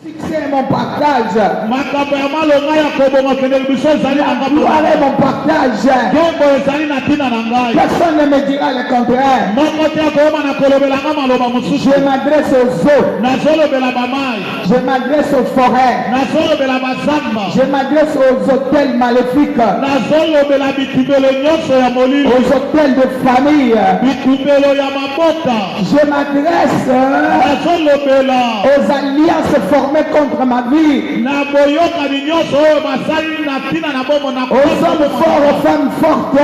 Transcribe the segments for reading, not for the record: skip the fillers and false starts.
Fixer mon partage. Gloire est mon partage. Personne ne me dira le contraire. Je m'adresse aux eaux. Je m'adresse aux forêts. Je m'adresse aux hôtels maléfiques. Aux hôtels de famille. Je m'adresse aux alliances formées contre ma vie. Aux hommes forts, aux femmes fortes.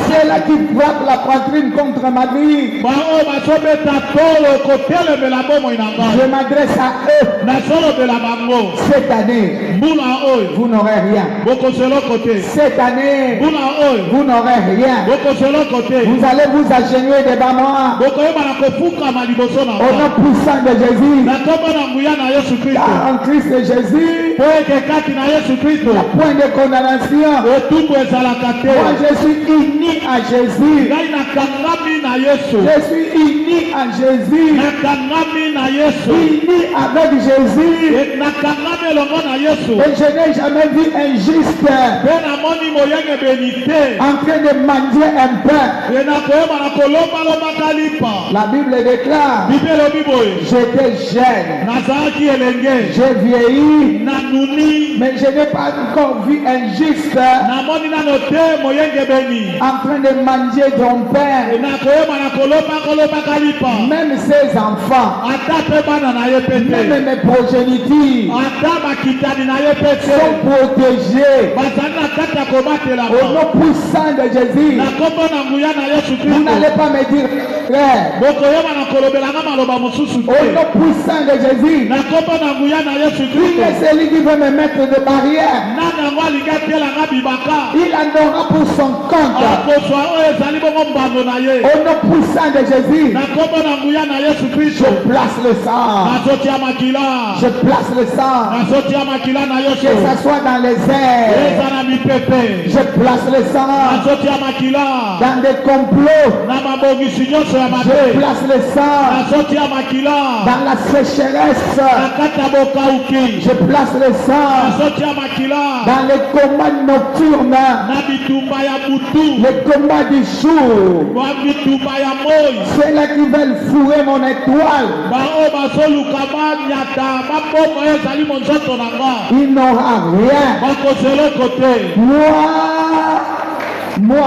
Ceux-là qui frappent la poitrine contre ma vie. Je m'adresse à eux. Cette année, vous n'aurez rien. Cette année, vous n'aurez rien. Vous allez vous agenouiller devant moi. Au nom puissant de Jésus. Car en Christ Jésus, il n'y a point de condamnation. Moi je suis uni à Jésus. Je suis uni à Jésus. Uni avec Jésus. Et je n'ai jamais vu un juste en train de manger un pain. La Bible déclare, j'étais jeune, j'ai vieilli, mais je n'ai pas encore vu un juste en train de manger son pain. Même ses enfants, même mes progénitures sont protégés. Au nom puissant de Jésus, vous n'allez pas me dire frère. Au nom puissant de Jésus, qui est celui qui veut me mettre de barrière? Il en aura pour son compte. Au nom puissant de Jésus, je place le sang. Je place le sang. Que ça soit dans les airs. Je place le sang. Dans des complots. Je place le sang. Dans la sécheresse. Je place le sang. Dans les combats nocturnes. Les combats du jour. Ceux-là qui veulent fourrer mon étoile, il n'aura rien. Moi,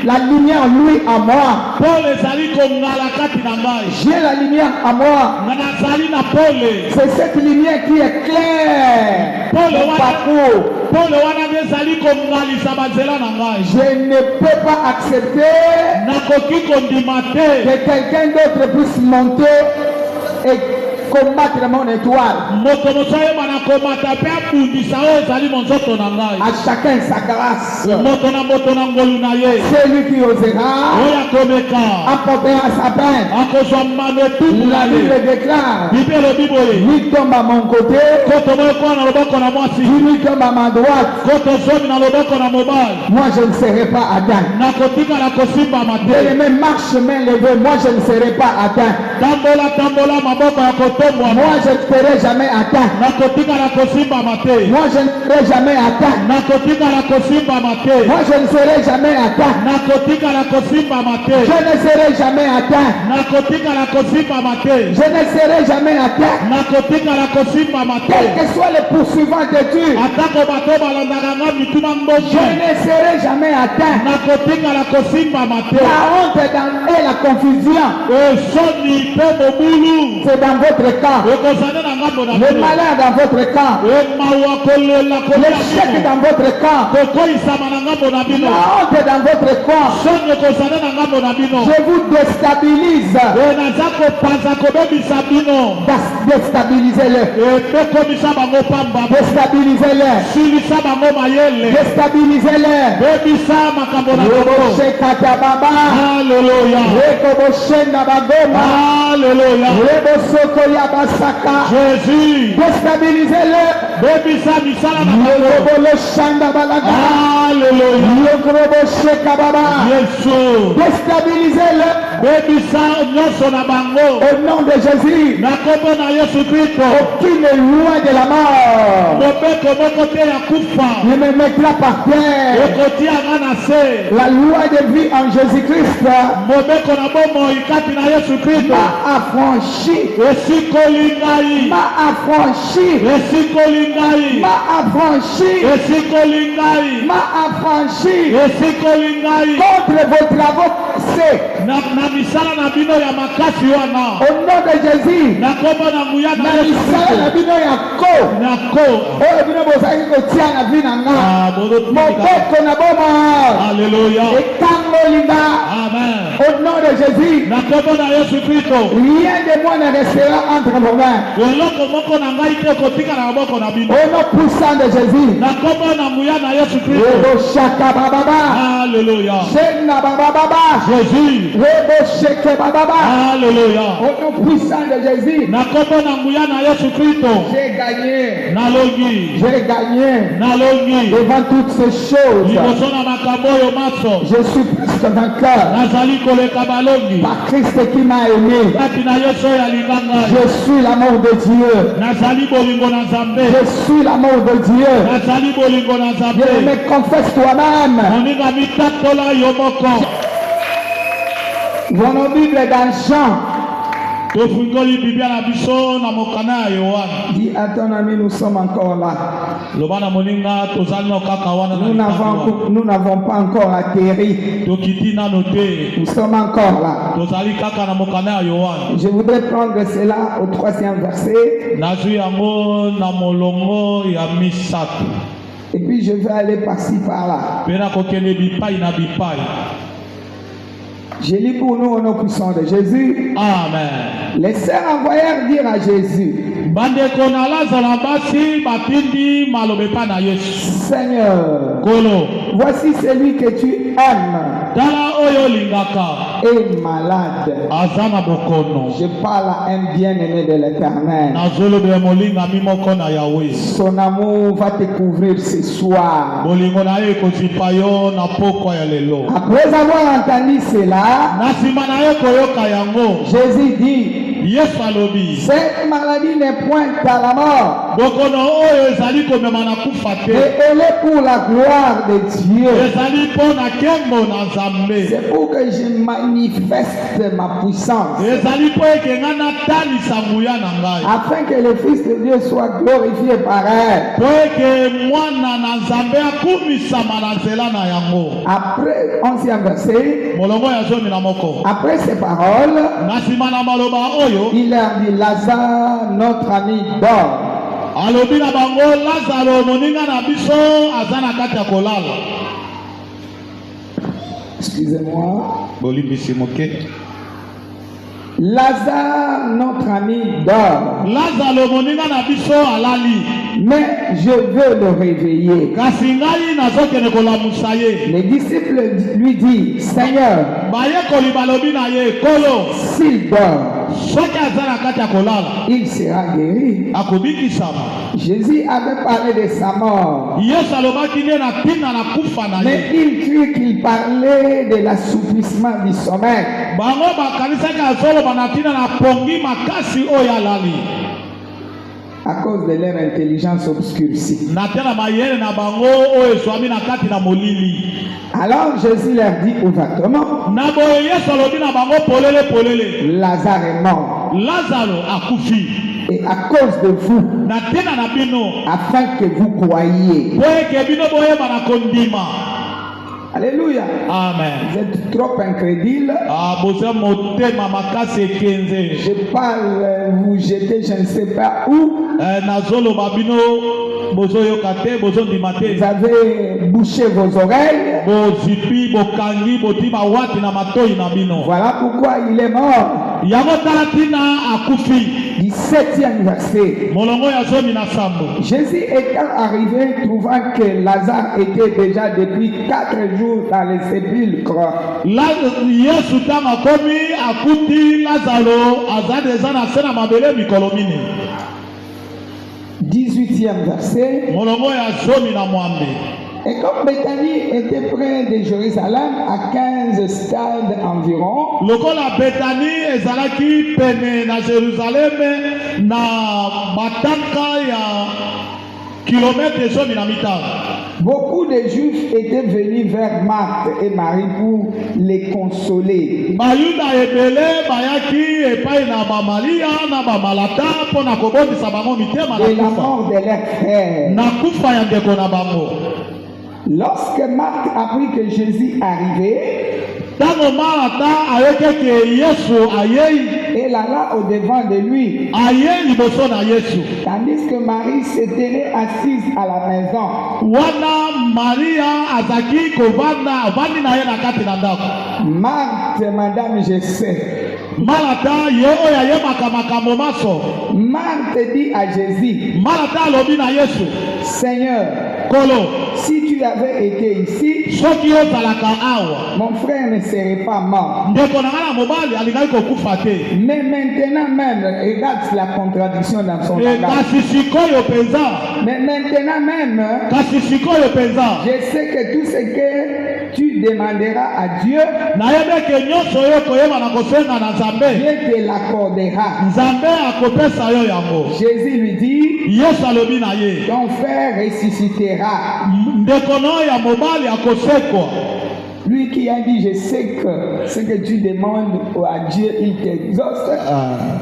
la lumière lui à moi. J'ai la lumière à moi. C'est cette lumière qui est claire. Mon parcours. Je ne peux pas accepter que quelqu'un d'autre puisse monter et combattre mon étoile. À chacun sa grâce. Celui qui osera apporter à sa peine. La Bible déclare, lui tombe à mon côté, lui tombe à ma droite. Moi je ne serai pas atteint. Et même marche main levée, moi je ne serai pas atteint. Moi je ne serai jamais atteint. Moi je ne serai jamais atteint. Moi je ne serai jamais atteint. Je ne serai jamais atteint. Je ne serai jamais atteint. Quel que soit le poursuivant de Dieu, je ne serai jamais atteint. La honte et la confusion, c'est dans votre camp. Le malheur dans votre camp. L'échec dans votre camp. La honte dans votre camp. Je vous déstabilise. Déstabilisez-le. Déstabilisez-le. Déstabilisez-le. Alléluia. Jésus. Déstabilisez-le. Déstabilisez-le. Au nom de Jésus. Aucune loi de la mort ne me mettra par terre. La loi de vie en Jésus-Christ m'a affranchi. M'a affranchi. M'a affranchi. M'a affranchi contre vos travaux passés. Au nom de Jésus. Alléluia. Amen. Au nom de Jésus. Rien de moi ne restera entre vos mains. Au nom puissant de Jésus. Alléluia. Jésus. Alléluia. Au nom puissant de Jésus. J'ai gagné. J'ai gagné. Devant toutes ces choses. Je suis presque vainqueur. Par Christ qui m'a aimé. Je suis l'amour de Dieu. Je suis l'amour de Dieu. Me confesse toi-même. Mon Bible dans Jean. Dis à ton ami, nous sommes encore là. Nous n'avons pas encore atterri. Nous sommes encore là. Je voudrais prendre cela au 3e verset. Et puis je vais aller par-ci par-là. Je lis pour nous au nom puissant de Jésus. Amen. Les sœurs envoyèrent dire à Jésus, Seigneur, voici celui que tu aimes est malade. Je parle à un bien-aimé de l'Éternel. Son amour va te couvrir ce soir. Après avoir entendu cela, Jésus dit, cette maladie n'est point à la mort, mais elle est pour la gloire de Dieu. C'est pour que je manifeste ma puissance, afin que le Fils de Dieu soit glorifié par elle. Après 11e verset, après ces paroles, il leur dit, Lazare, notre ami, dort. Excusez-moi. Lazare, notre ami, dort. Mais je veux le réveiller. Les disciples lui disent, Seigneur, s'il dort, il sera guéri. Jésus avait parlé de sa mort, mais il crut qu'il parlait de l'assouplissement du sommeil. À cause de leur intelligence obscurcie. Alors Jésus leur dit ouvertement, Lazare est mort. Et à cause de vous, afin que vous croyiez. Alléluia. Amen. Vous êtes trop incrédule. Je parle, vous jetez, je ne sais pas où. Vous avez bouché vos oreilles. Voilà pourquoi il est mort. 17e verset. Jésus étant arrivé, trouvant que Lazare était déjà depuis 4 jours dans les sépulcres, 18e verset. Et comme Bethanie était près de Jérusalem, à 15 stades environ, lokola Bethanie ezalaki pene na Jérusalem na matanga ya kilomètre zomi na mitano. beaucoup de Juifs étaient venus vers Marthe et Marie pour les consoler. Bayuda ebele bayaki epai na ba Maria na ba Malata pona kobondisa bango mitema Et la mort de leur frère. na kufa ya ndeko na bango. Lorsque Marthe apprit que Jésus arrivait, Tango Malata ayeke ke Yesu ayei elle alla au-devant de lui, ayei liboso na Yesu. tandis que Marie se tenait assise à la maison. Wana Maria azaki kovanda avandi na ye na kati na ndako. Marthe, madame, je sais. Malata ye oyo ayebaka makambo maso. Marthe dit à Jésus, Malata alobi na Yesu, Seigneur, Kolo, si tu avais été ici, soki ozalaka awa mon frère ne serait pas mort. ndeko na nga na mobali alingaki kokufa te. Mais maintenant même, regarde la contradiction dans son E langage. kasi sikoyo penza, Mais maintenant même, kasi sikoyo penza je sais que tout ce que tu demanderas à Dieu, nayebeke nyonso oyo koyeba na kosenga na Nzambe, Dieu te l'accordera. Nzambe akopesa yo yango. Jésus lui dit, Yesu alobi na ye, ton frère ressuscitera. ndeko na yo ya mobali akosekwa. Lui qui a dit, je sais que ce que tu demandes à Dieu, il t'exauce.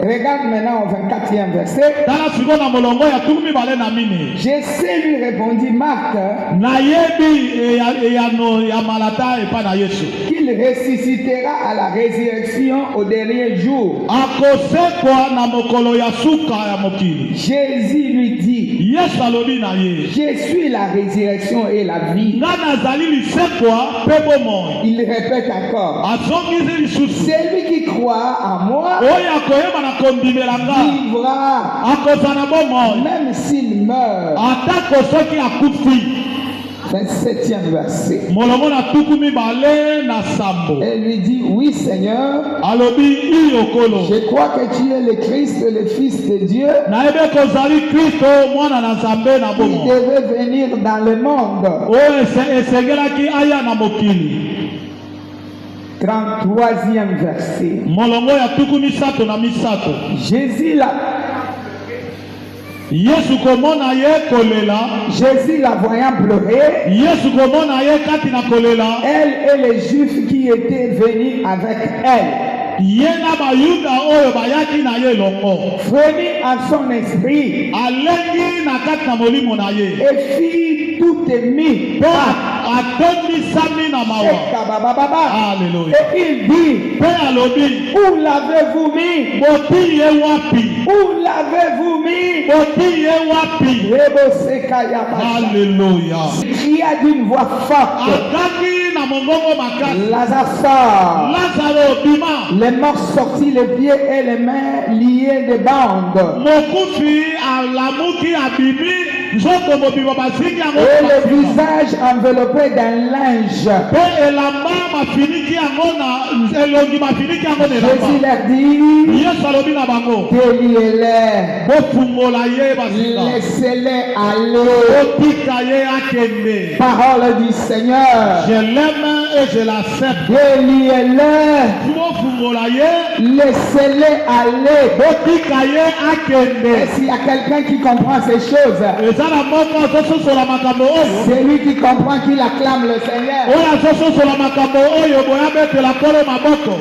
Regarde maintenant au 24e verset. Tala sikoyo na molongo ya tuku mibale na mini. Je sais, lui répondit Marthe, Nayebi eyano ya Malata epai na Yesu. qu'il ressuscitera à la résurrection au dernier jour. Akosekwa na mokolo ya suka ya mokili. Jésus lui dit, Yesu alobi na ye, je suis la résurrection et la vie. nga nazali lisekwa mpe bomoi. Il répète encore, Azongisi lisusu, celui qui croit en moi oyo akoyeba na kondimela nga vivra, akozala bomoi même s'il meurt. atako soki akufi. 27e verset. Molongo na tuku mibale na sambo Elle lui dit, oui Seigneur, alobi iyokolo, je crois que tu es le Christ, le Fils de Dieu, nayebi kozali Kristo mwana na Nzambe na qui bomoi devait venir dans le monde. oyo esengelaki aya na mokili. 33e verset. Molongo ya tuku misato na misato, Jésus la Yesu komona ye kolela, Jésus la voyant pleurer, Yesu komona ye kati na kolela, elle et les Juifs qui étaient venus avec elle, ye na bayuda oyo bayaki na ye elongo, venus à son esprit, alengi na kati na molimo na ye et fit tout émis. mpe atondisami na mawa. Alleluya. Et il dit, Mpe alobi, où l'avez-vous mis? boti ye wapi, Où l'avez-vous mis? boti ye wapi. Alleluya. Il cria d'une voix forte, Akaki na mongongo makasi, Lazare sort. Lazaro bima, Les morts sortis, les pieds et les mains liés de bandes, mokufi alamuki abimi, nzoto mobima bazingi yango et le basika. visage enveloppé d'un linge. Mpe elamba mafiniki yango na elongi mafiniki yango na Jésus elamba. leur dit, Yesu alobi na bango, déliez-les, bofungola ye basika, laissez-les aller. botika ye akende. Parole du Seigneur. Je l'aime et je l'accepte. Déliez-les, Bofungola ye, laissez-les aller. botika ye Et akende. s'il y a quelqu'un qui comprend ces choses, Eza na moko azososola makambo oyo, c'est lui qui comprend qu'il acclame le Seigneur. oyo azososola makambo oyo boya betela nkolo maboko,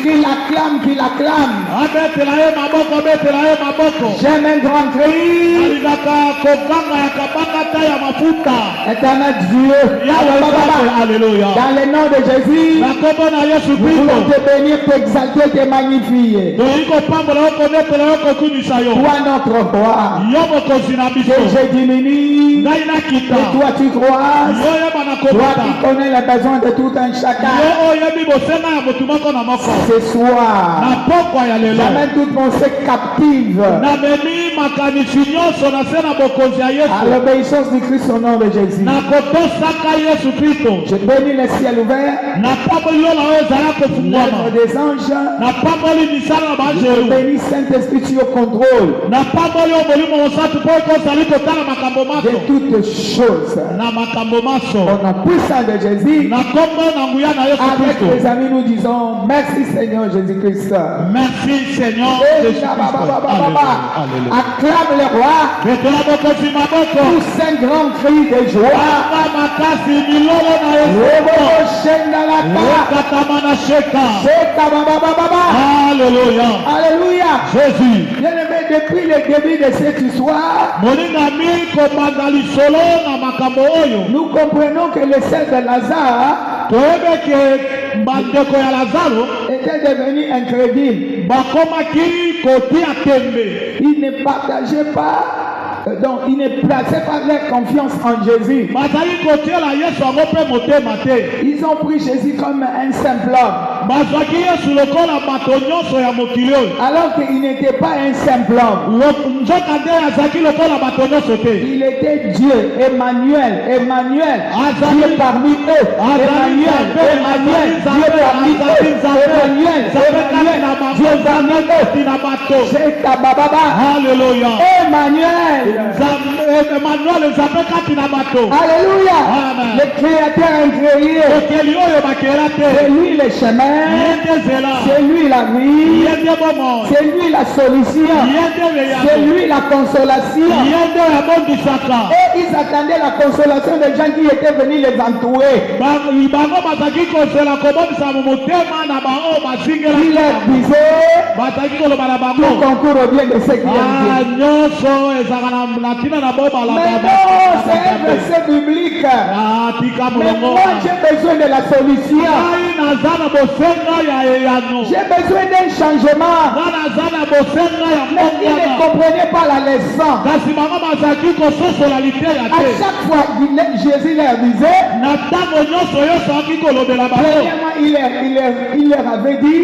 Qu'il acclame, qu'il acclame. abetela ye maboko, abetela ye maboko. J'aime un grand cri. Alingaka koganga ya kabakata ya mafuta. Éternel Dieu, Yawe Nzambe, Alléluia. dans le nom de Jésus, Na kombo na Yesu nous voulons Kristo, te bénir, t'exalter, te magnifier. toyei kopambola yo, konetela yo, kokumisa yo. Toi notre roi, Yo mokonzi na que biso, je diminue, ngai nakita, et toi tu crois. yo yeba na Toi kobota, qui connais les besoins de tout un chacun. yo Ce soir, j'amène toute pensée captive à l'obéissance du Christ au nom de Jésus. Je bénis le ciel ouvert, l'œuvre des anges. Je bénis Saint-Esprit, tu es au contrôle de toutes choses. Au nom puissant de Jésus, avec les amis, nous disons merci Seigneur Jésus-Christ. Merci Seigneur Jésus-Christ. Acclame le roi. Tous un grand cri de joie. Alléluia. Alléluia. Jésus. Bien-aimé, depuis le début de cette histoire, nous comprenons que le sel de Lazare était devenu incrédule. Il ne partageait pas, donc il ne plaçait pas leur confiance en Jésus. Ils ont pris Jésus comme un simple homme, alors qu'il n'était pas un simple homme. Il était Dieu, Emmanuel, Dieu parmi eux. Emmanuel, Dieu parmi eux. Emmanuel, Dieu parmi eux. C'est ta bababa. Alléluia. Emmanuel. Alléluia. Amen. Le Créateur incréé. C'est lui le chemin. C'est lui la vie. C'est lui la solution. C'est lui la consolation. Et ils attendaient la consolation des gens qui étaient venus les entourer. Il leur disait tout concourt au bien de ceux qui aiment Dieu. Mais non, c'est un verset biblique. Mais moi j'ai besoin de la solution. J'ai besoin d'un changement. Mais ils ne comprenaient pas la leçon. À chaque fois, Jésus leur disait, premièrement, il leur avait dit,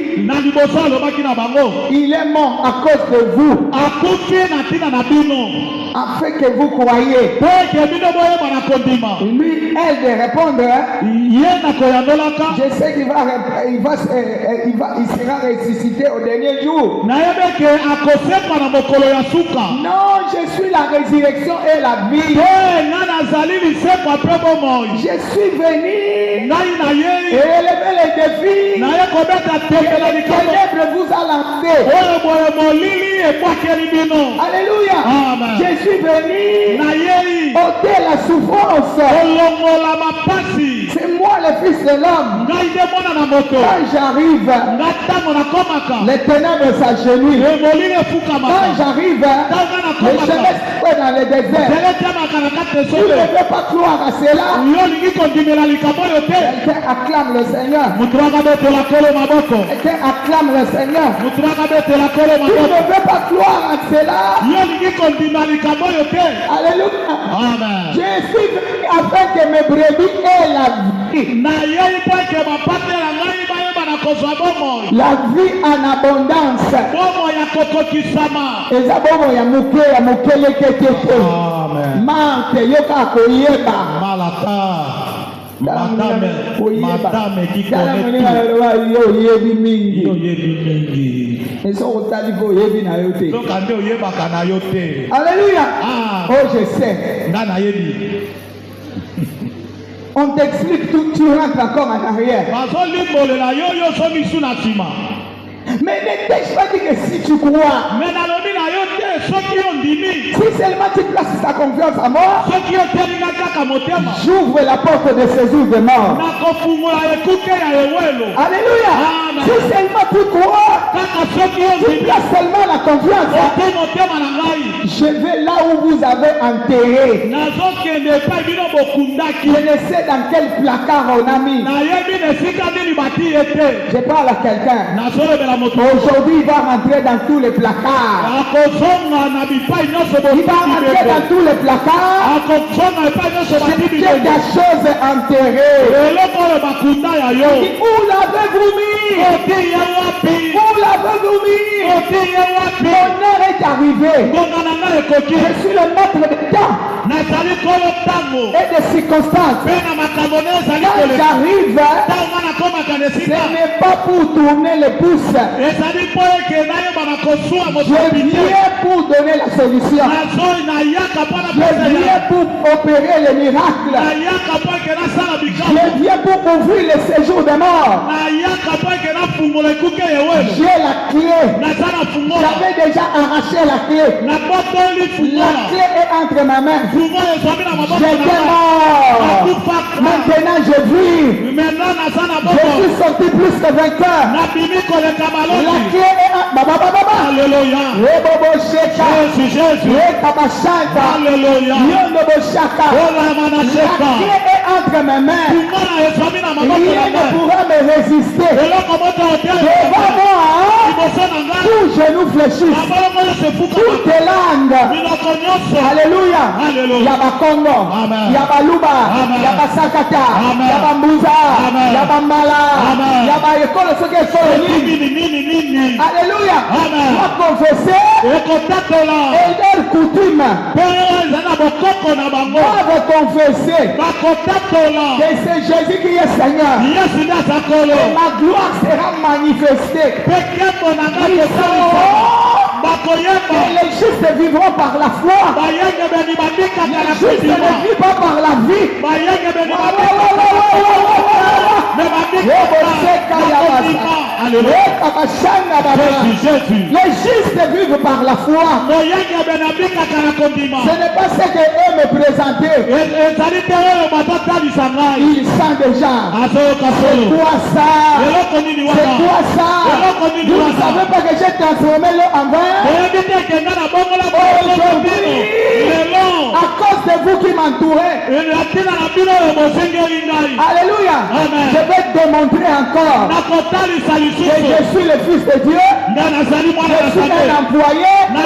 il est mort à cause de vous, afin que vous croyez. Lui, elle de répondre, je sais qu'il sera ressuscité au dernier jour. Non, je suis la résurrection et la vie. Je suis venu et élever les défis que les ténèbres vous a lancés. Alléluia. Amen. Je suis venu ôter la souffrance. C'est moi le Fils de l'homme. Quand j'arrive, les ténèbres s'agenouillent. Quand j'arrive, les chemins se dans le désert. Tu ne veux pas croire à cela. Quelqu'un acclame le Seigneur. Quelqu'un acclame le Seigneur. Tu ne veux pas croire à cela. Alléluia. Amen. Je suis venu afin que mes brebis aient la vie. La vie en abondance. Eza bomo ya mukele ketete. Amen. Mante yoka koyeba. Madame qui connaît yoyebi mingi. mingi. Alléluia. Ah. Oh, je sais. On t'explique tout, tu rentres encore en arrière. Mais ne t'ai pas dit que si tu crois, si seulement tu places ta confiance à moi, j'ouvre la porte de séjour de mort. Alléluia. Amen. Si seulement tu crois, tu places seulement la confiance. Je vais là où vous avez enterré. Je ne sais dans quel placard on a mis. Je parle à quelqu'un. Aujourd'hui, il va rentrer dans tous les placards. Il va rentrer dans tous les placards. quelque chose enterré. Où l'avez-vous mis? Où l'avez-vous mis? Mon heure est arrivée. Je suis le maître de temps et de circonstances. Quand j'arrive, ce n'est pas pour tourner les pouces. Je viens pour donner la solution. Je viens pour opérer les miracles. Je viens pour ouvrir le séjour des morts. J'ai la clé. J'avais déjà arraché la clé. La clé est entre ma main. J'étais mort. Maintenant je vis. Je suis sorti plus que vainqueur. La clé est Alléluia. Alléluia. La clé est entre mes mains. Rien ne pourra me résister. Devant moi, tout genou fléchisse. Toutes les langues. Alléluia. Yabakongo, Yabaluba, Yabasakata, Yabambuza, Yabamala, Yabaekolo, ce qu'est Alléluia. Va confesser. Et leur coutume. Va confesser. Que c'est Jésus qui est Seigneur. Et ma gloire sera manifestée. Et les justes vivront par la foi. Les justes ne vivent pas par la vie. Les justes vivent par la foi. Ce n'est pas ce que eux me présentaient. Ils savent déjà. C'est quoi ça? C'est quoi ça? Vous ne savez pas que j'ai transformé l'eau en vin? Aujourd'hui, à cause de vous qui m'entourez, alléluia, je vais te démontrer encore que je suis le Fils de Dieu, je suis un employé, je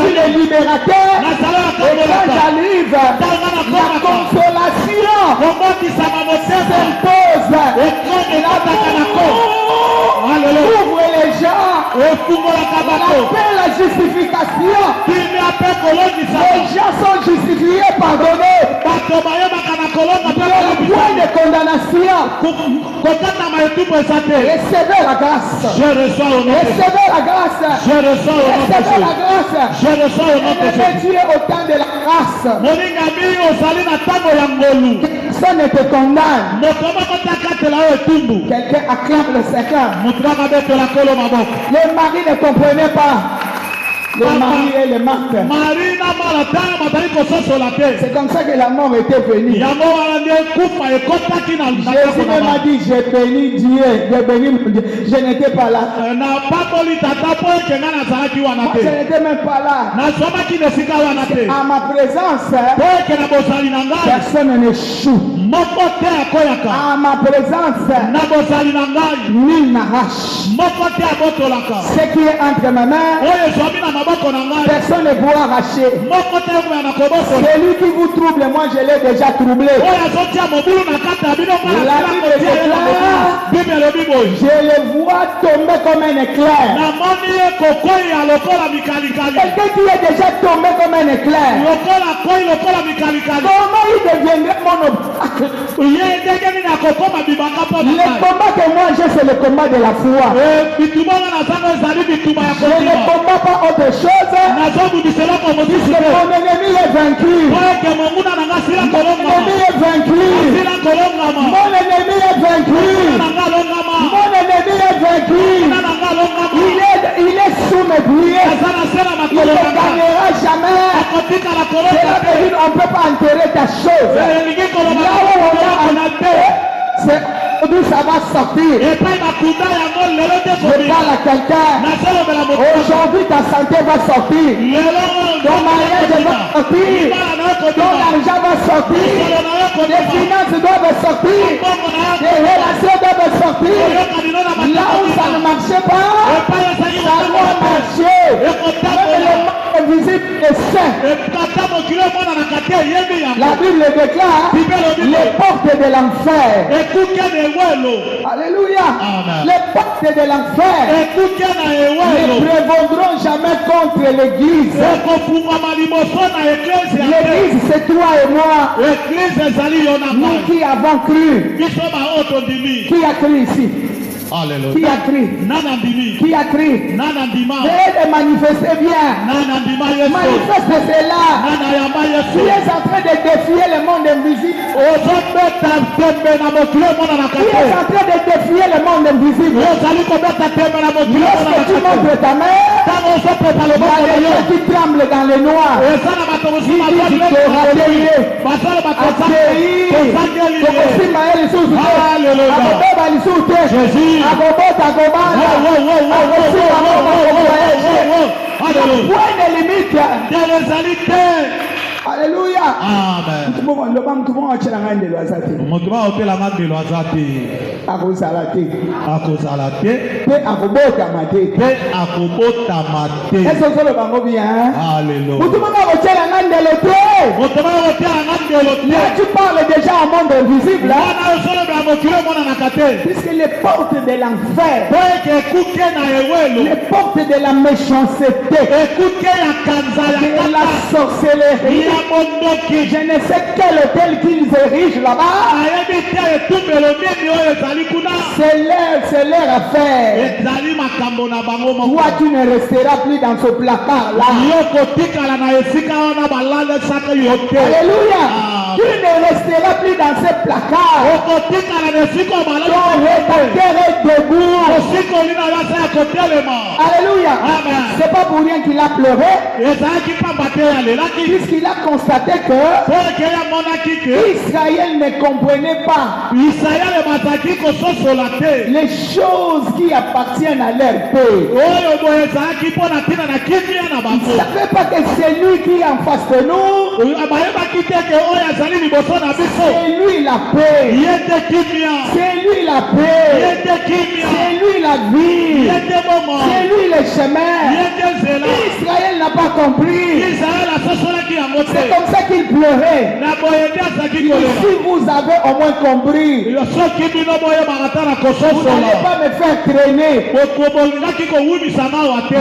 suis le libérateur, et quand j'arrive, la consolation s'impose. Ouvre les gens, on appelle la justification. Les gens sont justifiés, pardonnés. Le point de condamnation. Recevez la grâce. Recevez la grâce. Recevez la grâce. Dieu au temps de la grâce. Personne ne te condamne. Quelqu'un acclame le Seigneur. Les maris ne comprenaient pas. Le mari et le marque. C'est comme ça que la mort était venue. Jésus m'a dit, j'ai béni Dieu, je n'étais pas là. Je n'étais même pas là. À ma présence, personne n'échoue. À ma présence, nul n'arrache. Ce qui est entre ma main, personne ne pourra arracher. Celui qui vous trouble, moi je l'ai déjà troublé. La Bible déclare, je le vois tomber comme un éclair. Quelqu'un qui est déjà tombé comme un éclair, comment il deviendrait mon obstacle? Le combat que moi j'ai, c'est le combat de la foi. Je ne combats pas autre chose. Puisque mon ennemi est vaincu. Mon ennemi est vaincu. Mon ennemi est vaincu. Mon ennemi est vaincu. Il est sous mes pieds. Il ne gagnera jamais. On ne peut pas enterrer ta chose. Là où on a enterré, c'est d'où ça va sortir. Je parle à quelqu'un. Aujourd'hui ta santé va sortir. Ton mariage va sortir. Ton argent va sortir. Les finances doivent sortir. Les relations doivent sortir. Là où ça ne marchait pas, ça doit marcher. Même le monde visible est sain. La Bible déclare les portes de l'enfer. Alléluia. Les portes de l'enfer ne prévaudront jamais contre l'église. L'église, c'est toi et moi. Nous qui avons cru. Qui a cru ici? Alléluia. Qui a crié? Qui a crié? Veuillez de manifester bien. Manifeste cela. Tu es en train de défier le monde invisible. Tu es en train de défier le monde invisible. Lorsque tu montres ta main, il y a des gens qui tremblent dans le noir. Jésus. Alléluia. Amen. Tu parles déjà au monde invisible. Puisque les portes de l'enfer, les portes de la méchanceté, de la sorcellerie, je ne sais quel hôtel qu'ils érigent là-bas. C'est leur affaire. Toi, tu ne resteras plus dans ce placard-là. Alléluia. Tu ne resteras plus dans ce placard. Ton rédacteur est debout. Alléluia. C'est pas pour rien qu'il a pleuré. Puisqu'il a constaté que Israël ne comprenait pas les choses qui appartiennent à leur pays. Il ne savait pas que c'est lui qui est en face de nous. C'est lui la paix. C'est lui la paix. C'est lui la vie. C'est lui le chemin. Israël n'a pas compris. C'est comme ça qu'il pleurait. Si vous avez au moins compris, vous n'allez pas me faire traîner.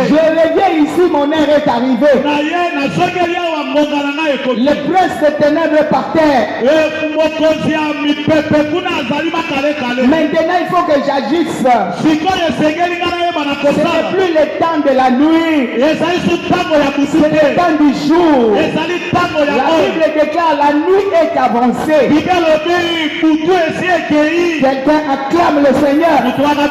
Je reviens ici, mon heure est arrivée. Le prince des ténèbres par terre. Maintenant, il faut que j'agisse. Ce n'est plus le temps de la nuit. C'est le temps du jour. La Bible déclare la nuit est avancée. Quelqu'un acclame le Seigneur. 'Quelqu'un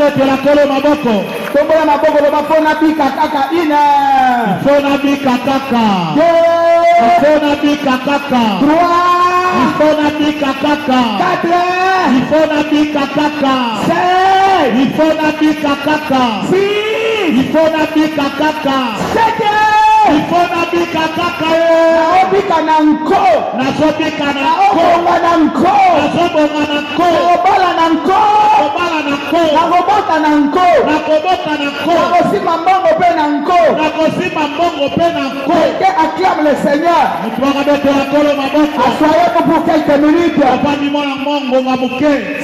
acclame le Seigneur. Assoyez-vous pour quelques minutes.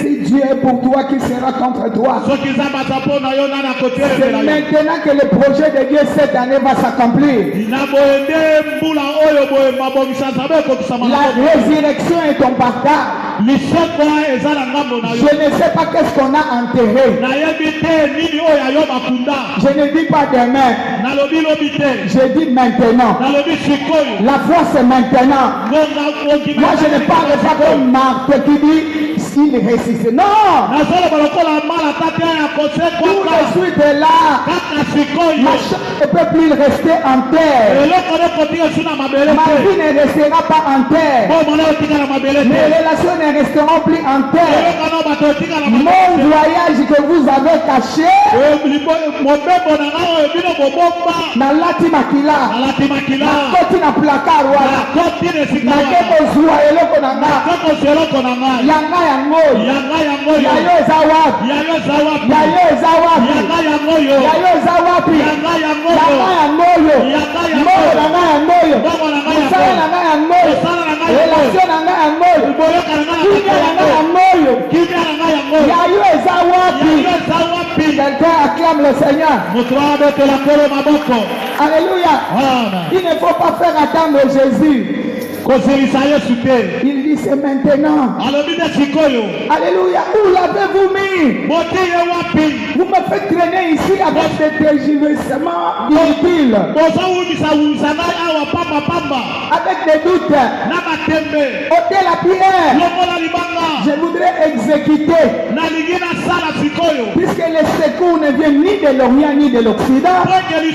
Si Dieu est pour toi, qui sera contre toi? C'est maintenant que le projet de Dieu cette année va s'accomplir. La résurrection est ton partage. Je ne sais pas qu'est-ce qu'on a enterré. Je ne dis pas demain. Je dis maintenant. La foi c'est maintenant. Moi je ne parle pas comme Marthe qui dit s'il résiste. Non. Tout de suite est là. Ma chambre ne peut plus rester en terre. Ma vie ne restera pas en terre. Mes relations ne resteront plus en terre. Mon voyage que vous avez caché, nalati makila, nakoti na placard wana, nakeko zuwa eloko nanga, yanga yango, yayo eza wapi, yayo eza wapi, yayo eza wapi, yanga yango yo, mbongo nanga yango yo, musala nanga yango Seigneur. Alléluia. Il ne faut pas faire attendre Jésus. Il dit c'est maintenant. Alléluia. Où l'avez-vous mis? Vous me faites traîner ici avec des tergiversements inutiles. Avec des doutes. Ôtez la pierre. Je voudrais exécuter. Puisque les secours ne viennent ni de l'Orient ni de l'Occident. Les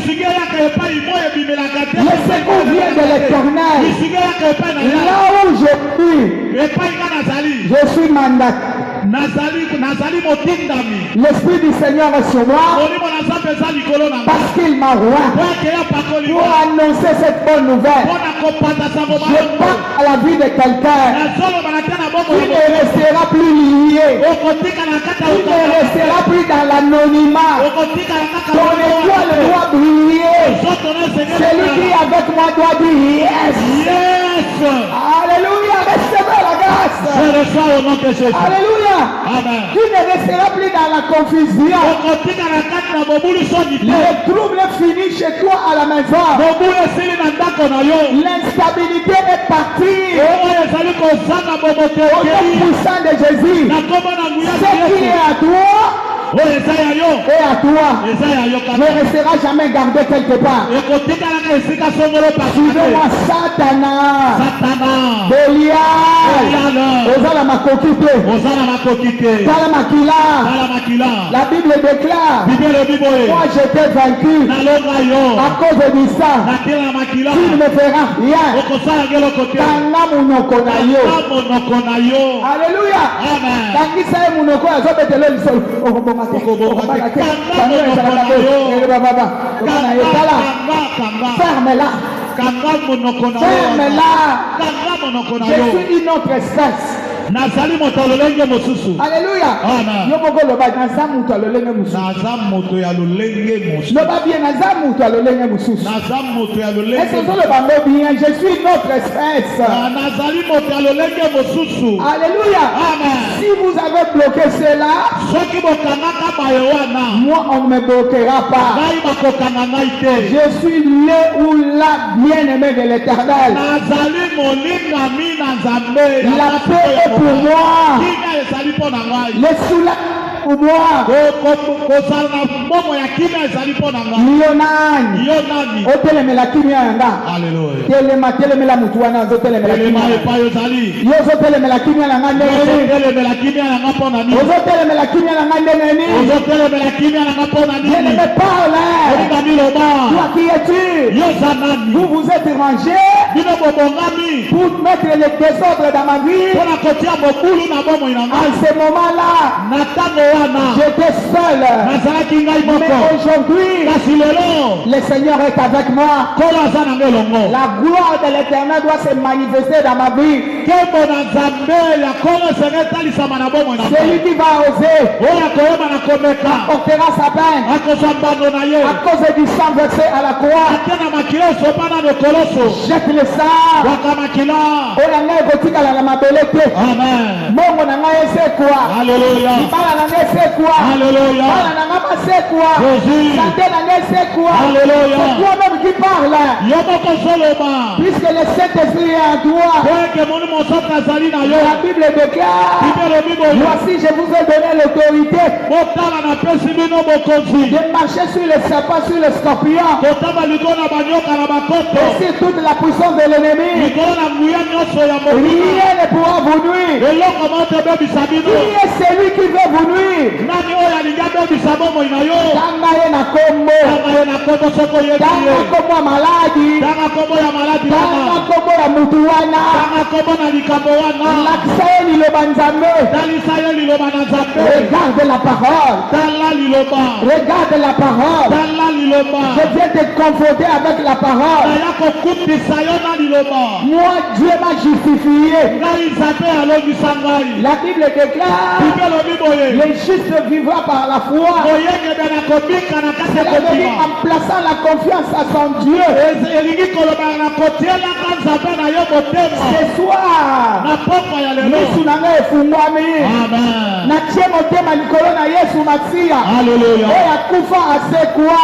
secours viennent de l'Éternel. Là où je suis, je suis mandaté. L'Esprit du Seigneur est sur moi parce qu'il m'a roi pour annoncer cette bonne nouvelle. Je parle à la vie de quelqu'un qui ne restera plus lié, qui ne restera plus dans l'anonymat. Ton étoile doit briller. Celui qui est avec moi doit dire yes. Alléluia, recevez la grâce. Alléluia. Amen. Tu ne resteras plus dans la confusion. Les troubles finissent chez toi à la maison. L'instabilité est partie. Au nom puissant de Jésus, ce qui est à toi et à toi ne restera jamais gardé quelque part. Suivez-moi, Satanas, Bélial, Osana Makokite, Talamakila. La Bible déclare, moi j'étais vaincu à cause du sang. Tu ne me feras rien. Alléluia. Ferme-la. Ferme-la. Je suis une autre espèce. Alléluia. Je suis une autre espèce. Alléluia. Si vous avez bloqué cela, moi on ne me bloquera pas. Je suis le ou la bien-aimé de l'Éternel. La paix est pour moi. Le soulagement pour moi. Lionani. Otelemela kimia yanga. Alléluia. Telemela mutuana otelemela kimia. Yozo telemela kimia yanga ndeni. Otelemela kimia yanga pona ni. Ozo telemela kimia yanga ndeni. Ozo telemela kimia yanga pona ni. Je ne me parle. Toi qui es-tu? Vous vous êtes rangé pour mettre le désordre dans ma vie. En ce moment-là, j'étais seul. Mais aujourd'hui, le Seigneur est avec moi. La gloire de l'Éternel doit se manifester dans ma vie. Celui qui va oser apportera sa peine à cause du sang versé à la croix. Jette le sang. Amen. Alléluia. C'est quoi? Alléluia. C'est quoi? C'est quoi? Alléluia. C'est toi-même qui parle. Puisque le Saint-Esprit est en toi. La Bible déclare, voici je vous ai donné l'autorité de marcher sur les serpents, sur les scorpions et sur toute la puissance de l'ennemi. Rien ne pourra vous nuire. Qui est celui qui veut vous nuire? Regarde la parole. Regarde la parole. Je viens te confronter avec la parole. Moi, Dieu m'a justifié. La Bible déclare, le juste vivra par la foi. Cela veut dire en plaçant la confiance à son Dieu. Ce soir, misu na ngai efungwami. Natie motema likolo na Yesu Masia. Oyo akufa asekwa.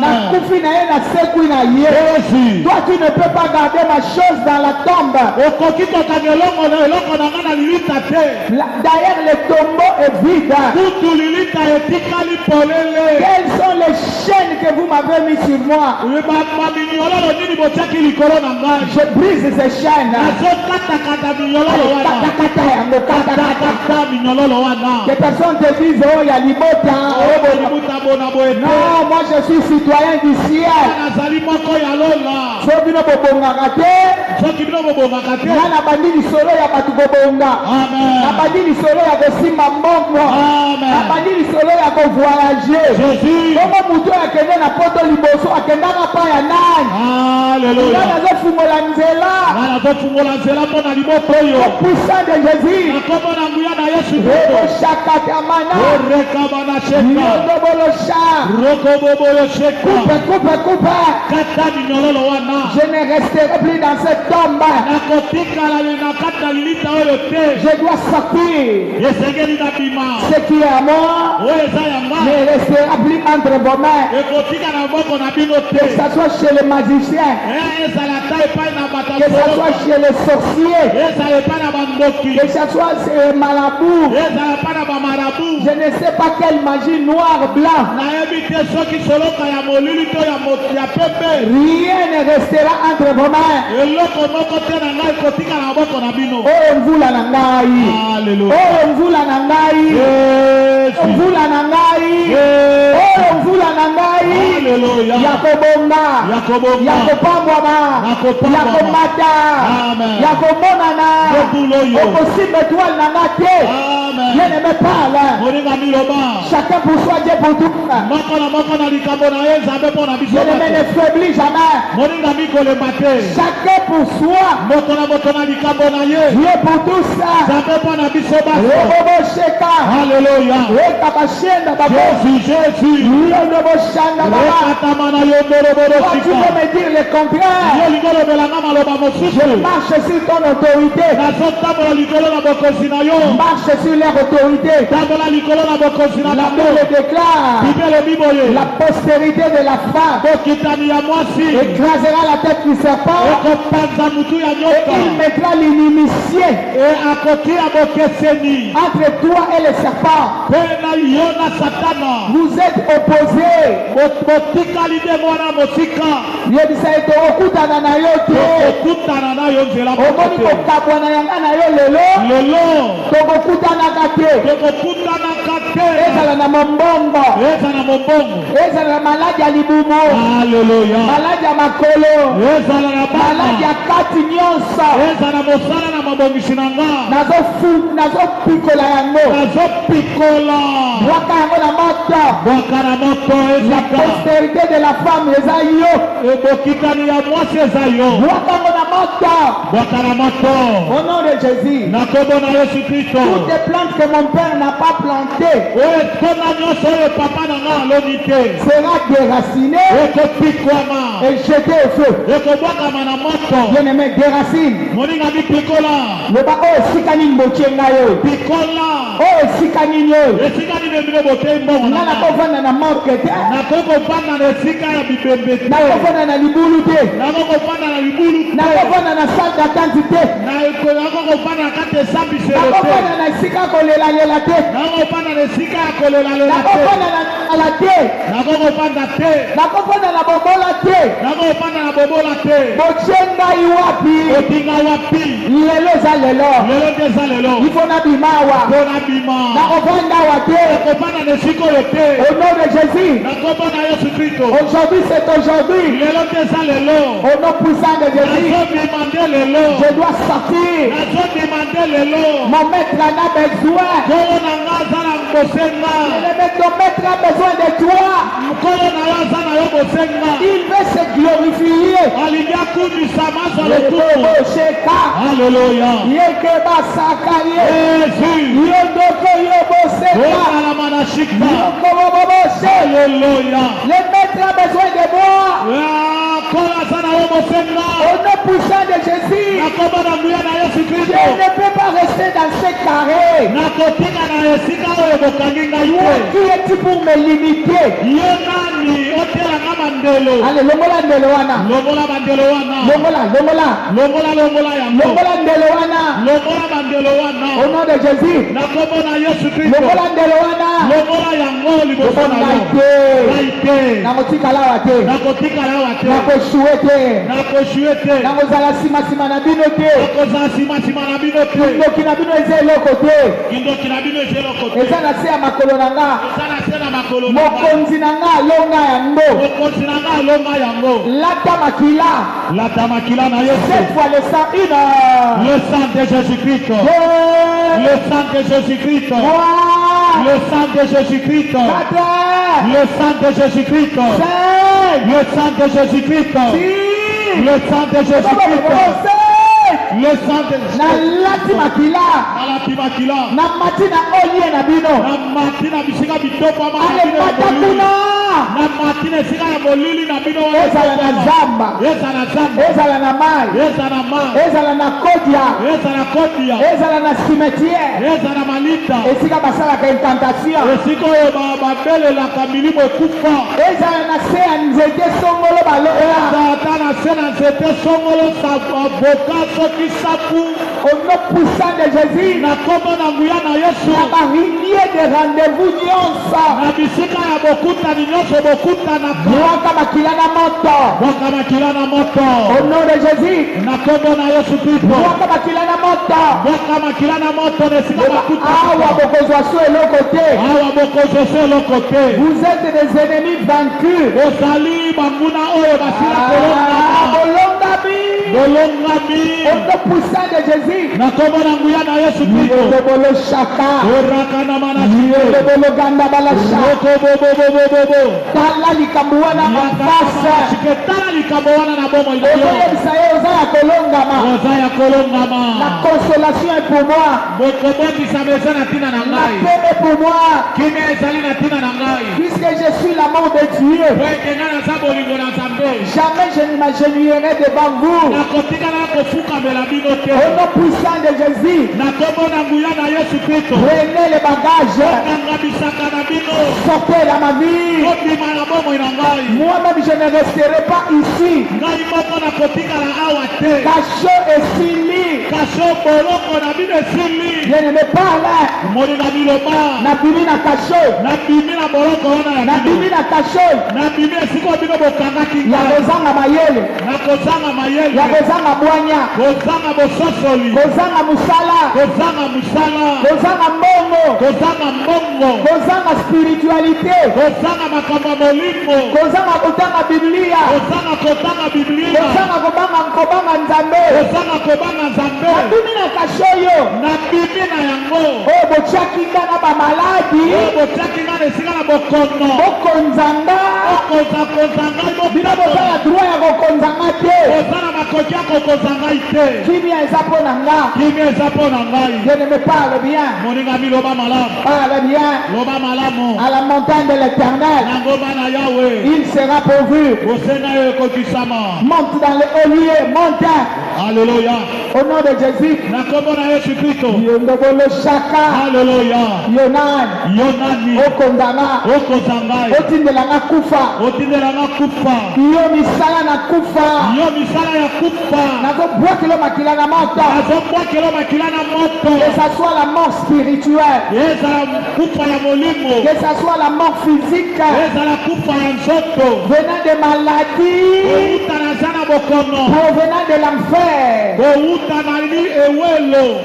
Nakufi na ye nasekwi na ye. Toi tu ne peux pas garder ma chose dans la tombe. D'ailleurs le tombeau est vide. Quelles sont les chaînes que vous m'avez mis sur moi? Je brise ces chaînes. Les personnes te disent, oh, il y a l'ibota. Non, moi je suis citoyen du ciel. Puissant de Jésus. Coupe. Je ne resterai plus dans cette tombe. Je dois sortir. Ce qui est à moi ne restera plus entre vos mains. Que ce soit chez les magiciens, que ce soit chez les sorciers, que ce soit chez les marabouts. Je ne sais pas quelle magie noire, blanc. Rien ne restera entre vos mains. Oh, mvula na ngai. Oh, mvula na ngai. Mvula na ngai. Oh, mvula na ngai. Yakobonga. Yakopambwama. Yakomata. Yakomonana. Okosimba étoile na ngate. Bien aimé parle. Chacun pour soi, Dieu pour tout. Je ne me faiblis jamais. Chacun pour soi. Dieu pour tous. Alléluia. Tu peux me dire le contraire. Je marche sur ton autorité. Marche sur leur autorité. La Bible déclare la postérité de la femme écrasera la tête du serpent et il mettra l'inimitié entre toi et le serpent. Vous êtes opposés. Ezala na mombongo. Ezala na maladi ya libumu. Maladi ya makolo. Maladi ya kati nyonso. Nazopikola yango. Bwaka yango na moto. La postérité de la femme eza yo. Bwaka yango na moto. Au nom de Jésus. Toutes les plantes que mon père n'a pas plantées sera déraciné et jeté au feu. Bien aimé, déracine. Le bas oh sikani mbokenga yo. Oh sikani yo. Nana kovanda na market. Na kovanda na libulu te. Na kovanda na salle d'attente. Na kovanda na sika kolela lela te. Na kovanda na la te. Na kovanda na bobola te. Bochenga iwapi. Lelo za lelo. Il faut na bimawa. Na kovanda wa te. Au nom de Jésus. Aujourd'hui c'est aujourd'hui. Au nom puissant de Jésus. Je dois sortir. Mon maître en a besoin. Ton maître a besoin de toi. Il veut se glorifier. Alléluia. Le maître a besoin de moi. Au nom puissant de Jésus. ne peux pas rester dans ce carré. Toi, qui es-tu pour me limiter? Allez, longola ndelo wana. Longola ndelo wana. Au nom de Jésus. Longola ndelo wana. Nakotikala wate. Nakoshue te. Nakozala sima na bino te. Kindoki na bino eze eloko te. Eza na se ya makolo na nga. Mokonzi na nga longa yango. Lata makila na Yesu. Cette fois le sang Le sang de Jésus-Christ. Le sang de Jésus-Christ. Le sang de Jésus-Christ. Le sang de Jésus-Christ. Le sang de Jésus-Christ. Le sang de Jésus-Christ. Le sang de na lati makila na matina olie na bino na matina bisika bitopa ma ale matakuna na matina sika ya molili na bino ezala na zamba ezala na mai ezala na kodia ezala na cimetière ezala na malita esika basalaka incantation esika oyo babelelaka milimo ekufa ezala na se ya nzete songolo ezala na se na nzete songolo saboka soki sapu au nom puissant de Jésus na kombo na nguya na Yesu na barivier de rendez-vous nyonso na bisika ya bokutani nyonso bokutanaka mwaka makila na moto au nom de Jésus na kombo na Yesu Kristo mwaka makila na moto nesika bakutana awa bokozwa so eloko te vous êtes des ennemis vaincus ozali banguna oyo basila bolongami au nom puissant de Jésus na kombo na nguya na Yesu Kristo bolo shaka orakana mana bolo ganda bala shaka tala likambo wana mafasa tala likambo wana na bomo ile oza ya kolongama la consolation est pour moi bokoboki sameza na tina na ngai la paix est pour moi kimia ezali na tina na ngai puisque je suis l'amour de Dieu wekenga na za bolingo na Nzambe jamais je n'imaginerai devant vous nakotikala kofukamela bino te au nom puissant de Jésus na kombo na nguya na Yesu Kristo prenez les bagages okanga bisaka na bino sortez dans ma vie obima na bomo na ngai moi-même je ne resterai pas ici ngai moko nakotikala awa te kasho esili kasho boloko na bino esili je ne me parle moni na biloba nabimi na kasho nabimi na boloko wana nabimi na kasho nabimi esiko bino bokangaki ya kozanga mayele na kozanga mayele ya kozanga bwanya kozanga bososoli kozanga musala kozanga mbongo kozanga spiritualité kozanga makambo ya molimo kozanga kotanga biblia kozanga kotanga biblia kozanga kobanga nzambe nabimi na kasho yo nabimi na yango oyo botiaki nga na bamaladi botiaki nga na esika na bokono bokonzanga bino bozala droit ya kokonzanga te ozala makoki ya kokonzanga te kimia eza mpo na nga je ne me parle bien moninga miloba malamu parle bien loba malamu à la montagne de l'Éternel na ngomba na Yawe il sera pourvu bosenga yo ekokisama monte dans les hauts lieux monte alléluia au nom de Jésus na kombo na Yesu Kristo yondobolo shaka alléluia yonani okonzanga otindelanga kufa yo misala na kufa nazobwakelo makila na moto que ça soit la mort spirituelle que ça soit la mort physique venant de maladies provenant de l'enfer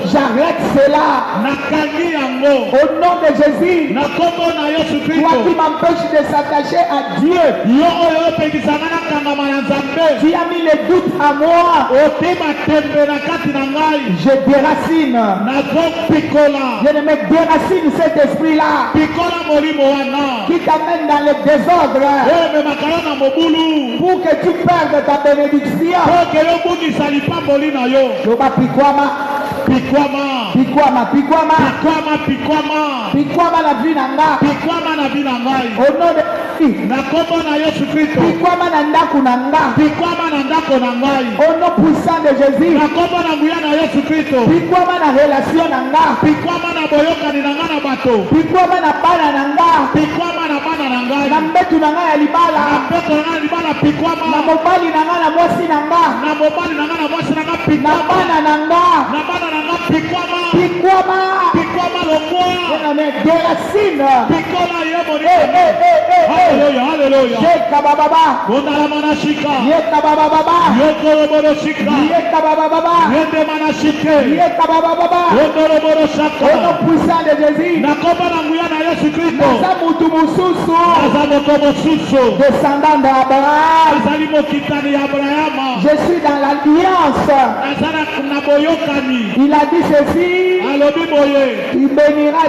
j'arrête cela au nom de Jésus toi qui m'empêches de s'attacher à Dieu tu as mis les doutes à moi je déracine je ne me déracine cet esprit là qui t'amène dans le désordre pour que tu perdes ta bénédiction pikwama la vie nanga au nom de na kombo na Yesu Kristo pikwama na ndako na nga pikwama na ndako na ngai au nom puissant de Jésus na kombo na nguya na Yesu Kristo pikwama na relation na nga pikwama na boyokani na nga na bato pikwama na bana na nga pikwama na bana na ngai na mbetu na nga ya libala na mbeto na nga ya libala pikwama na mobali na nga na mwasi na nga na mobali na nga na mwasi na nga na pikwama bana na nga na bana na nga pikwama pikwama pikwama lomwa de racine pikola ye moni haleluya haleluya Yeka baba baba bondala manashika Yeka baba baba yokoroboro shika Yeka baba baba yende manashike Yeka baba baba yokoroboro au shaka nom puissant de Jésus na kombo na nguya na Yesu Kristo naza mutu mususu naza moto mosusu descendant d'Abraham nazali mokitani ya Abrahama je suis dans l'alliance naza na boyokani il a dit ceci alobi boye il bénira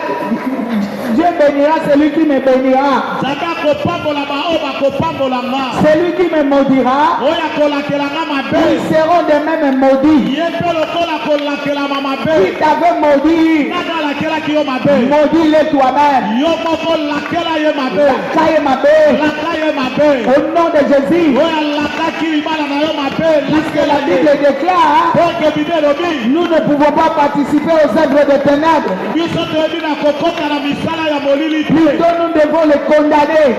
Dieu bénira celui qui me bénira nzambe akopambola baoyo bakopambola nga celui qui me maudira oyo akolakelanga mabe ils seront de même maudits ye mpe lokola kolakelama mabe qui t'avait maudit nani alakelaki yo mabe maudis-le toi-même yo moko lakela ye mabe laka ye mabe laka ye mabe au nom de Jésus oyo alakaki libala na yo mabe puisque la Bible déclare oke bibe elobi nous ne pouvons pas participer aux œuvres des ténèbres biso toyebi na kokota na misala ya molili te plutôt nous devons les condamner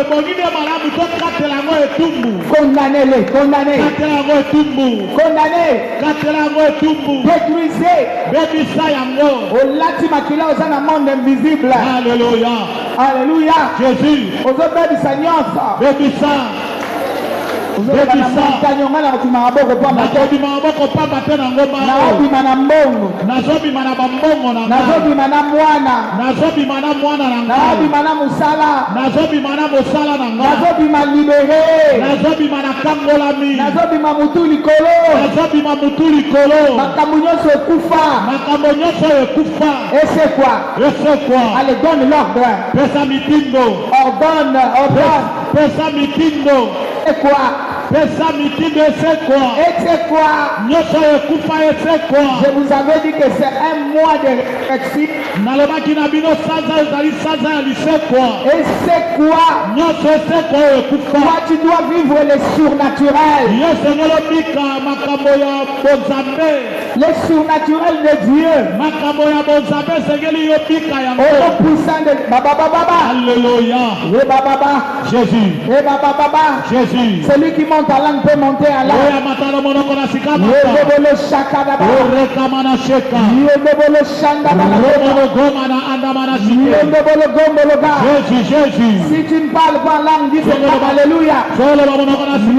ebongi nde malamu tokatela yango etumbu condamnez-les condamnez katela yango etumbu condamnez katela yango etumbu détruisez bebisa yango olati makila oza na monde invisible Alléluia alléluia Jésus ozobebisa nyonso bebisa ozobebisa na kotima maboko pamba te nakobima maboko pamba te na ngomba naobima na mbongo nazobima na bambongo na ngai nazobima na mwana nazobima na mwana na ngai naobima na mosala nazobima na mosala na ngai nazobima libere nazobima na kangolami nazobima mutu likolo nazobima mutu likolo makambo nyonso ekufa makambo nyonso ekufa esekwa esekwa allez donne l'ordre pesa mitindo ordonne pesa mitindo ekwa pesa mitindo esekwa esekwa nyonso ekufa esekwa je vous avais dit que c'est un mois de réflexion nalobaki na bino sanza ezali sanza ya lisekwa esekwa nyonso esekwa oyo ekufa toi tu dois vivre le surnaturel yo sengeli obika makambo ya bonzambe le surnaturel de Dieu makambo ya bonzambe esengeli yo bika yango au nom puissant de baba baba Alléluia et baba Jésus et baba Jésus celui qui monte à l'âne peut monter à l'âne oyo amatala monoko na sika mata yebobolo shaka daba orekama na sheka yebobolo shanda daba romologoma na andama na shike yebobolo gombolo ga Jésus si tu ne parles pas langue dis alléluia soloba monoko na sika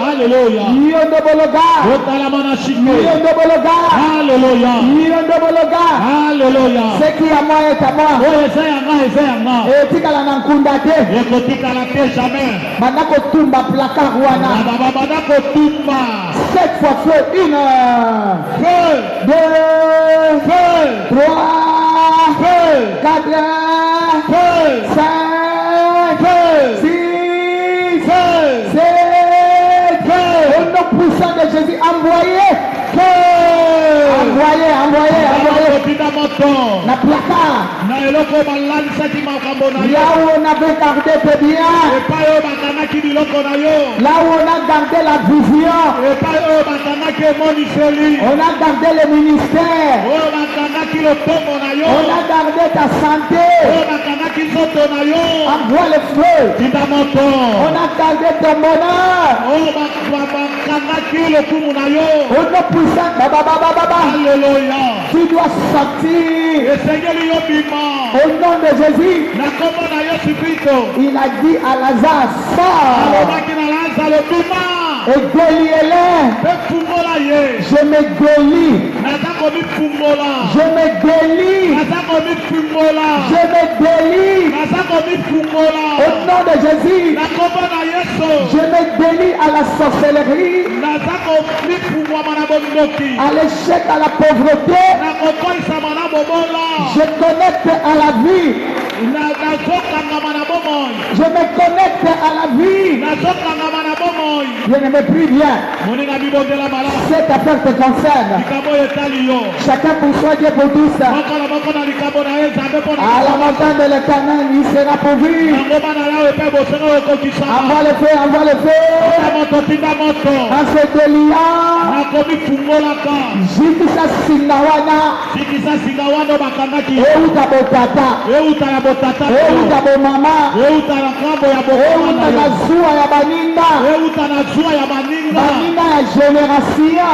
Alléluia yebobolo ga otalama na shike yebobolo ga Alléluia yebobolo ga Alléluia ce qui est à moi est à moi oyo eza yanga etikala na nkunda te ekotikala te jamais banda kotumba placard wana banda kotumba 7 fois feu 1 feu 2 feu 3 feu 4 feu 5 feu 6 feu 7 au nom puissant de Jésus envoyez kotinda moto na placard na eloko balalisaki makambo na yo là où on avait gardé tes biens epai oyo bakangaki biloko na yo là où on a gardé la vision epai oyo bakangaki emoniseli on a gardé le ministère oyo bakangaki lotombo na yo on a gardé ta santé oyo bakangaki nzoto na yo envoie le feu tinda moto on a gardé ton bonheur oyo bakangaki lokumu na yo au nom puissant baba Alléluia tu dois sortir esengeli yo bima au nom de Jésus na kombo na Yesu Kristo il a dit à Lazare sors alobaki na Lazaro bima egoliele mpe fungola ye je me golis naza komifungola je me délie naza komifungola je me délie naza komifungola au nom de Jésus na kombo na Yesu je me délie à la sorcellerie naza komifungwama na bondoki à l'échec à la pauvreté na kokolisama na bobola je connecte à la vie nazokangama na bomoi je me connecte à la vie nazokangama na bomoi Bien-aimé, prie bien. Cette affaire te concerne. Chacun pour soi, Dieu pour tous. À la montagne de l'Éternel, il sera pourvu. Envoie le feu, envoie le feu. À cet Elia, Jikisa Singawana, Euta Botata, Euta Bomama, Euta Nazua ya Baninda, Baninda ya Génération,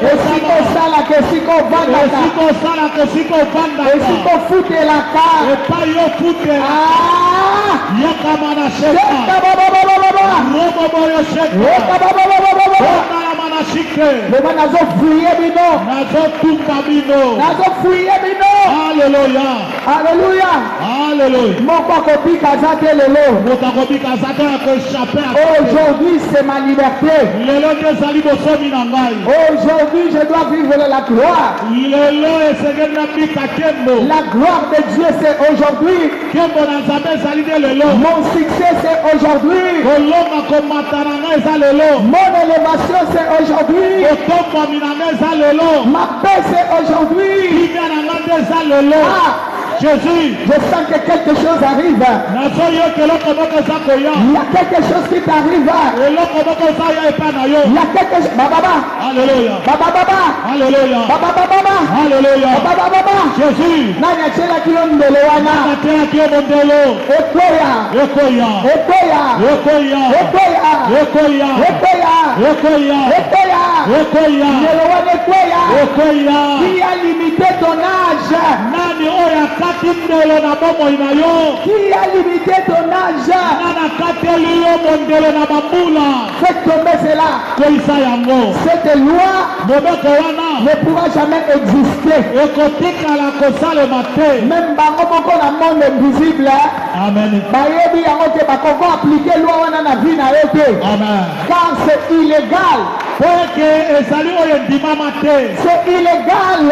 Esiko Sala, Kesiko Vandaka, Esiko Fute la Ka, Alléluia. Alléluia. Aujourd'hui c'est ma liberté. Aujourd'hui je dois vivre la gloire. La gloire de Dieu c'est aujourd'hui. Mon succès c'est aujourd'hui. Mon élévation c'est aujourd'hui. Ma paix c'est aujourd'hui. Jésus, je sens que quelque chose arrive. Il y a quelque chose qui t'arrive. Il y a quelque chose. Alléluia. Alléluia. Alléluia. Jésus. Qui a limité ton âge? Qui a limité ton âge? Faites tomber cela. Cette loi ne pourra jamais exister. Même dans le monde invisible, Amen. Car c'est illégal. C'est illégal.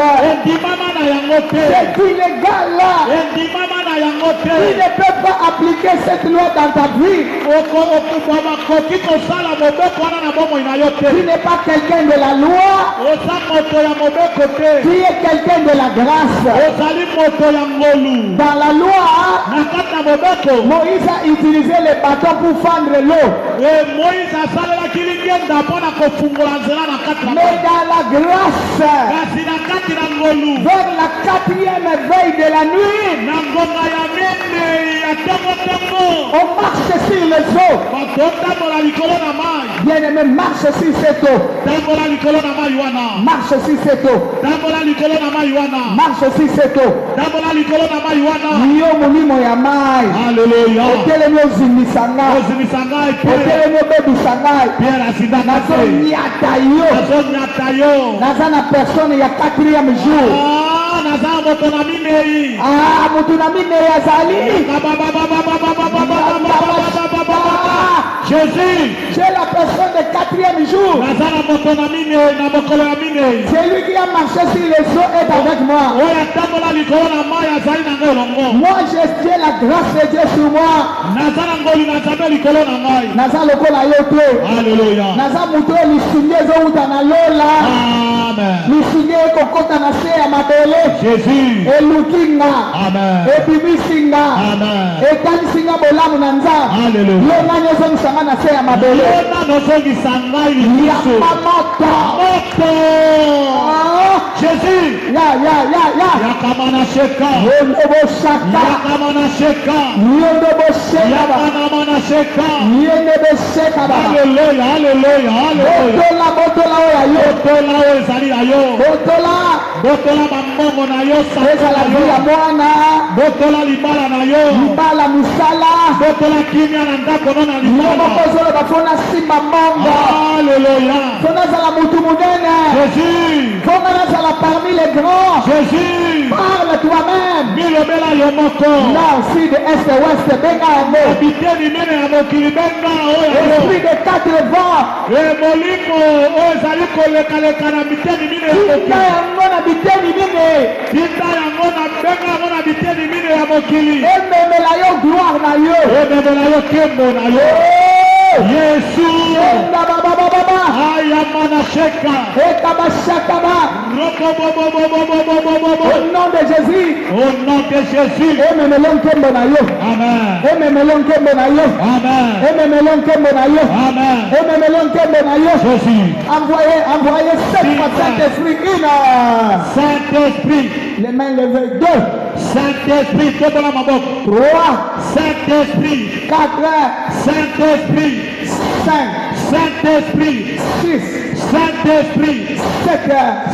C'est illégal. Tu ne peux pas appliquer cette loi dans ta vie. Tu n'es pas quelqu'un de la loi. Tu es quelqu'un de la grâce. Dans la loi, Moïse a utilisé les bâtons pour fendre l'eau. Mais dans la grâce, vers la 4e veille de la nuit, on marche sur les eaux. Bien-aimé, marche sur cette eau. Marche sur cette eau. Marche sur cette eau. Alléluia. Nazana personne il y a 4e jour. Jésus, c'est la personne de 4e jour. C'est lui qui a marché sur les eaux est avec moi. Moi j'ai la grâce de Dieu sur moi. Alléluia. Jésus. Amen. Jésus. Botola bambongo na yo ezala via mwana botola libala na yo libala musala botola kimia na ndako na libala mokozolo bafona simba mbongo. Alléluia. Fona zala mutu munene. Jésus. Fona nazala parmi les grands. Jésus. Parle toi-même. Bilobela yo moko. Nord, sud, est, ouest, benga yango. Biteni mene ya mokili benga oyo. Esprit de 4 vents. Molimo oyo zali koleka na biteni mine ya mokili. Tinda yango na biteni mine. Tinda yango na benga yango na biteni mine ya mokili. Ememela yo gloire na yo. Ememela yo kembo na yo. Yesu. Ayamanasheka. Au nom de Jésus. Au nom de Jésus. Amen. Jésus. Envoyez 7 fois Saint-Esprit. Saint-Esprit. Les mains levées. 2. Saint-Esprit. 3. Saint-Esprit. 4. Saint-Esprit. 5. Saint-Esprit. 6. Saint-Esprit. 7.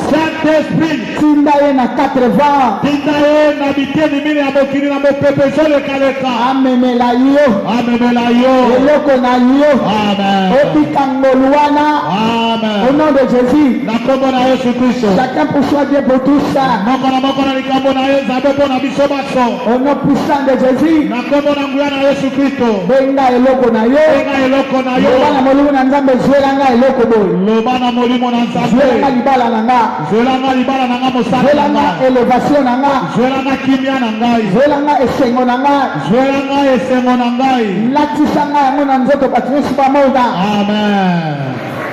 Saint-Esprit. Tindaye na 80. Tindaye na biteni mine ya bokini na mopepeso le kaleka. Amemela yo. Amemela yo. Eloko na yo. Amen. Obikangoluana. Amen. Au nom de Jésus. Na kombo na Yesu Kristo. Chacun pour soi Dieu pour tout ça. Moko na likambo na Yesu abebo na biso baso. Au nom puissant de Jésus. Na kombo na nguya na Yesu Kristo. Benga eloko na yo. Benga eloko na yo. Loba na molimo na Nzambe zwelanga eloko boy. Loba na molimo na Nzambe. Zwelanga libala na nga. Zwelanga libala na nga mosala. Zwelanga elevation na nga. Zwelanga kimia na ngai. Zwelanga esengo na nga. Zwelanga esengo na ngai. Latisa nga yango na nzoto bato nyonso bamoda. Amen.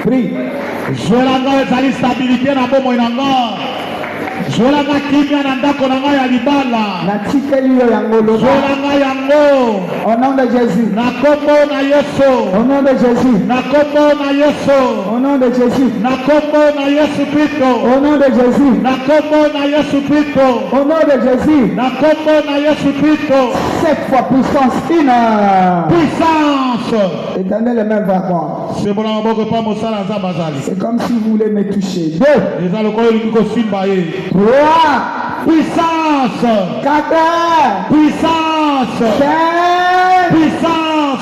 Prie. Zwelanga ezali stabilité na bomoi na nga. Zwelanga kimia na ndako na ngai ya libala. Natikeli yo yango loba. Zwelanga yango. Au nom de Jésus. Na kombo na Yesu. Au nom de Jésus. Na kombo na Yesu. Au nom de Jésus. Na kombo na Yesu Kristo. Au nom de Jésus. Na kombo na Yesu Kristo. Au nom de Jésus. Na kombo na Yesu Kristo. 7 fois puissance. Puissance. Étendez les mains vers moi. C'est bon à boko pa mosala za bazali. C'est comme si vous voulez me toucher. 2. Les alcool ils ko simba ye. 3. Puissance. 4. Puissance. 5. Puissance.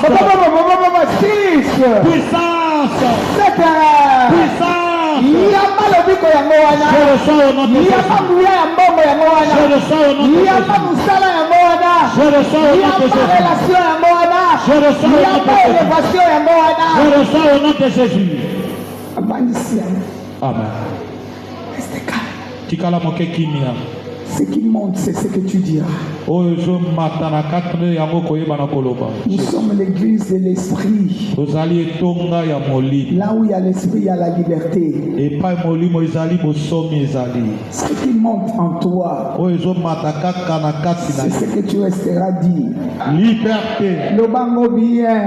6. Puissance. 7. Puissance. Yamba lobiko yango wana. Je le sens au nom de Jésus. Yamba nguya ya mbongo yango wana. Je le sens au nom de Jésus. Yamba musala yango wana. Je le sens au nom de Yamba Jésus. relation yango wana. Je le sens au nom de Yamba Jésus. élévation yango wana. Je le sens au nom de Jésus. Abandisi yango. Amen. Reste calme. Tikala moke kimia. Ce qui monte, c'est ce que tu diras. Nous sommes l'église de l'esprit. Là où il y a l'esprit, il y a la liberté. Ce qui monte en toi, c'est ce que tu resteras dire. Liberté. Le bango bien.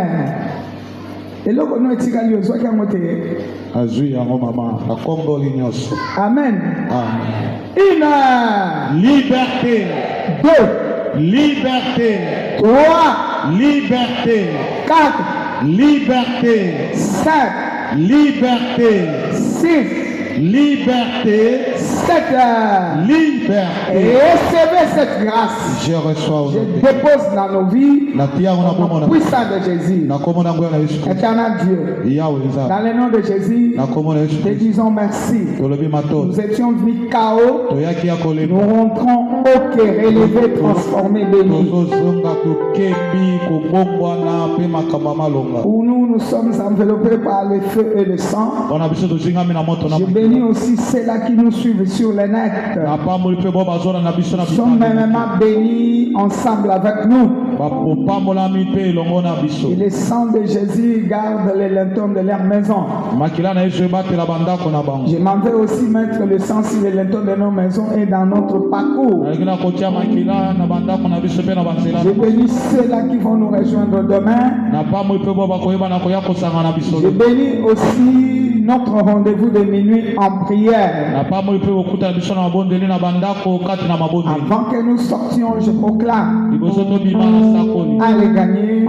Et là, on est Amen. Amen. Une. Liberté. 2. Liberté. 3. Liberté. 4. Liberté. 5. Liberté. 6. Liberté. 7. Liberté. Et recevez cette grâce. Je reçois Je dépose dans nos vies. La puissance de Jésus. Éternel Dieu. Dans le nom de Jésus. Te disons merci. Nous étions venus chaos. Nous rentrons ok, relevés, transformés, bénis. Pour nous, nous sommes enveloppés par le feu et le sang. Je bénis aussi ceux-là qui nous suivent sur le net. Nous sommes même bénis ensemble avec nous. Et le sang de Jésus garde les lintons de leur maison. Je m'en vais aussi mettre le sang sur les lintons de nos maisons et dans notre parcours. Je bénis ceux-là qui vont nous rejoindre demain. Je bénis aussi notre rendez-vous de minuit en prière. Avant que nous sortions, je proclame. Allez gagner,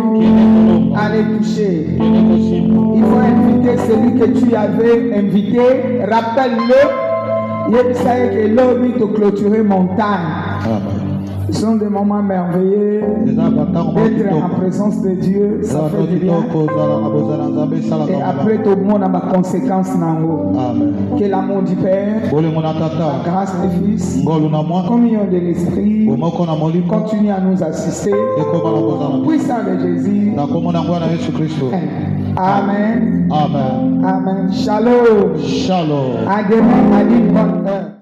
allez toucher. Il faut inviter celui que tu avais invité. Rappelle-le. Il savait que l'homme te clôturer montagne. Ce sont des moments merveilleux d'être en présence de Dieu. Ça fait du bien. Et après tout le monde a ma conséquence. Que l'amour du Père, la grâce du Fils, la communion de l'Esprit continue à nous assister. Puissant de Jésus. Amen. Amen. Amen. Shalom. Shalom. À demain à une bonne heure.